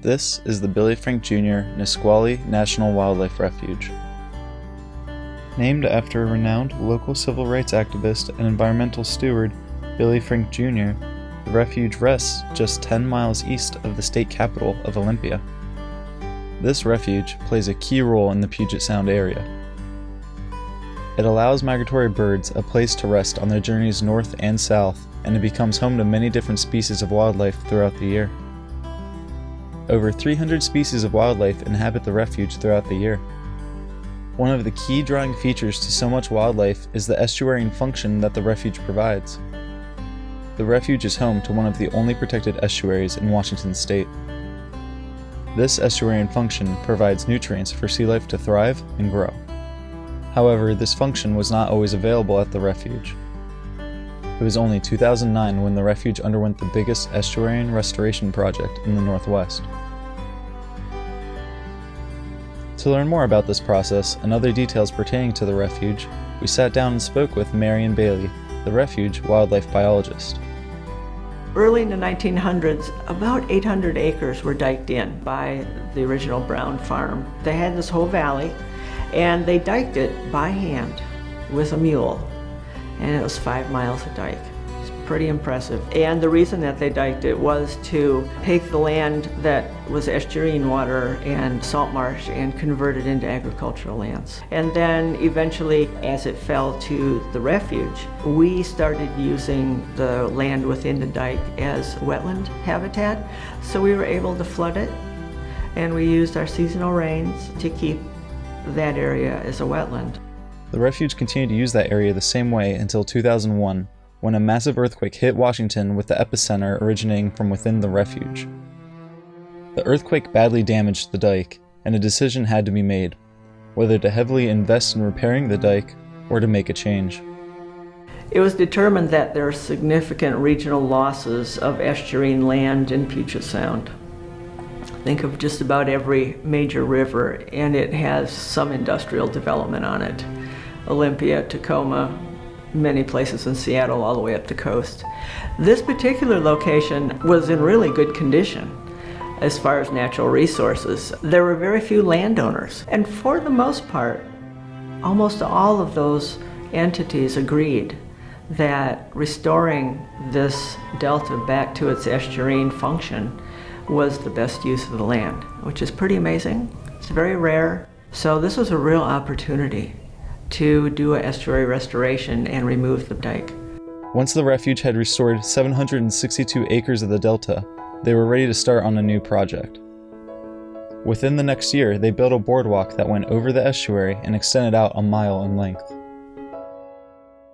This is the Billy Frank Jr. Nisqually National Wildlife Refuge. Named after renowned local civil rights activist and environmental steward Billy Frank Jr., the refuge rests just 10 miles east of the state capital of Olympia. This refuge plays a key role in the Puget Sound area. It allows migratory birds a place to rest on their journeys north and south, and it becomes home to many different species of wildlife throughout the year. Over 300 species of wildlife inhabit the refuge throughout the year. One of the key drawing features to so much wildlife is the estuarine function that the refuge provides. The refuge is home to one of the only protected estuaries in Washington state. This estuarine function provides nutrients for sea life to thrive and grow. However, this function was not always available at the refuge. It was only 2009 when the refuge underwent the biggest estuarine restoration project in the Northwest. To learn more about this process and other details pertaining to the refuge, we sat down and spoke with Marion Bailey, the refuge wildlife biologist. Early in the 1900s, about 800 acres were diked in by the original Brown farm. They had this whole valley, and they diked it by hand with a mule, and it was 5 miles of dike. It's pretty impressive. And the reason that they diked it was to take the land that was estuarine water and salt marsh and convert it into agricultural lands. And then eventually, as it fell to the refuge, we started using the land within the dike as wetland habitat. So we were able to flood it, and we used our seasonal rains to keep that area as a wetland. The refuge continued to use that area the same way until 2001, when a massive earthquake hit Washington with the epicenter originating from within the refuge. The earthquake badly damaged the dike, and a decision had to be made, whether to heavily invest in repairing the dike or to make a change. It was determined that there are significant regional losses of estuarine land in Puget Sound. Think of just about every major river, and it has some industrial development on it. Olympia, Tacoma, many places in Seattle, all the way up the coast. This particular location was in really good condition as far as natural resources. There were very few landowners, and for the most part, almost all of those entities agreed that restoring this delta back to its estuarine function was the best use of the land, which is pretty amazing. It's very rare. So this was a real opportunity to do an estuary restoration and remove the dike. Once the refuge had restored 762 acres of the delta, they were ready to start on a new project. Within the next year, they built a boardwalk that went over the estuary and extended out a mile in length.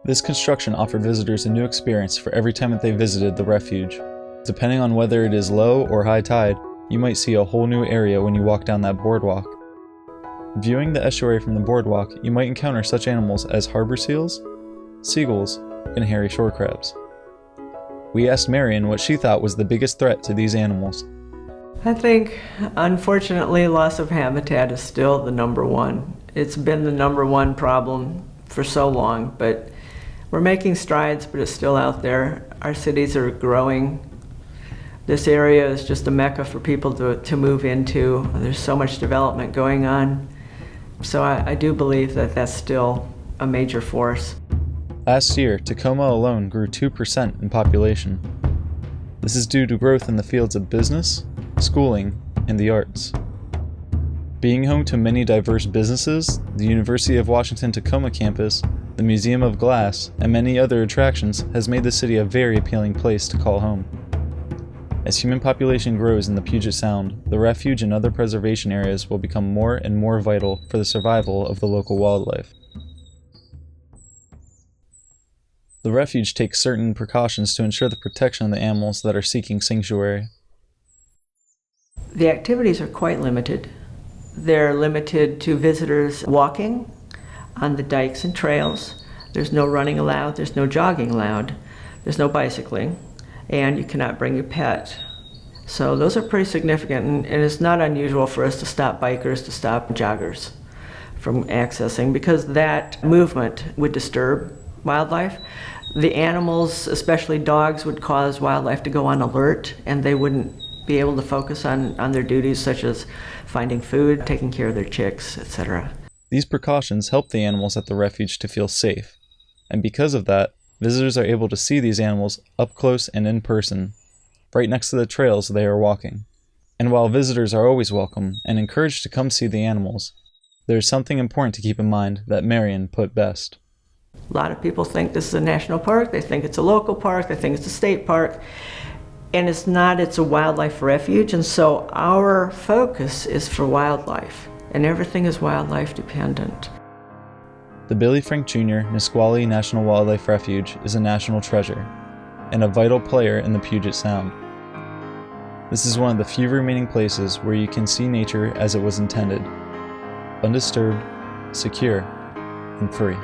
This construction offered visitors a new experience for every time that they visited the refuge. Depending on whether it is low or high tide, you might see a whole new area when you walk down that boardwalk. Viewing the estuary from the boardwalk, you might encounter such animals as harbor seals, seagulls, and hairy shore crabs. We asked Marion what she thought was the biggest threat to these animals. I think, unfortunately, loss of habitat is still the number one. It's been the number one problem for so long, but we're making strides, but it's still out there. Our cities are growing. This area is just a mecca for people to move into. There's so much development going on. So I do believe that that's still a major force. Last year, Tacoma alone grew 2% in population. This is due to growth in the fields of business, schooling, and the arts. Being home to many diverse businesses, the University of Washington Tacoma campus, the Museum of Glass, and many other attractions has made the city a very appealing place to call home. As human population grows in the Puget Sound, the refuge and other preservation areas will become more and more vital for the survival of the local wildlife. The refuge takes certain precautions to ensure the protection of the animals that are seeking sanctuary. The activities are quite limited. They're limited to visitors walking on the dikes and trails. There's no running allowed, there's no jogging allowed, there's no bicycling, and you cannot bring your pet. So those are pretty significant, and it's not unusual for us to stop bikers, to stop joggers from accessing, because that movement would disturb wildlife. The animals, especially dogs, would cause wildlife to go on alert, and they wouldn't be able to focus on their duties such as finding food, taking care of their chicks, etc. These precautions help the animals at the refuge to feel safe, and because of that, visitors are able to see these animals up close and in person, right next to the trails they are walking. And while visitors are always welcome and encouraged to come see the animals, there is something important to keep in mind that Marion put best. A lot of people think this is a national park, they think it's a local park, they think it's a state park, and it's not, it's a wildlife refuge, and so our focus is for wildlife, and everything is wildlife dependent. The Billy Frank Jr. Nisqually National Wildlife Refuge is a national treasure, and a vital player in the Puget Sound. This is one of the few remaining places where you can see nature as it was intended, undisturbed, secure, and free.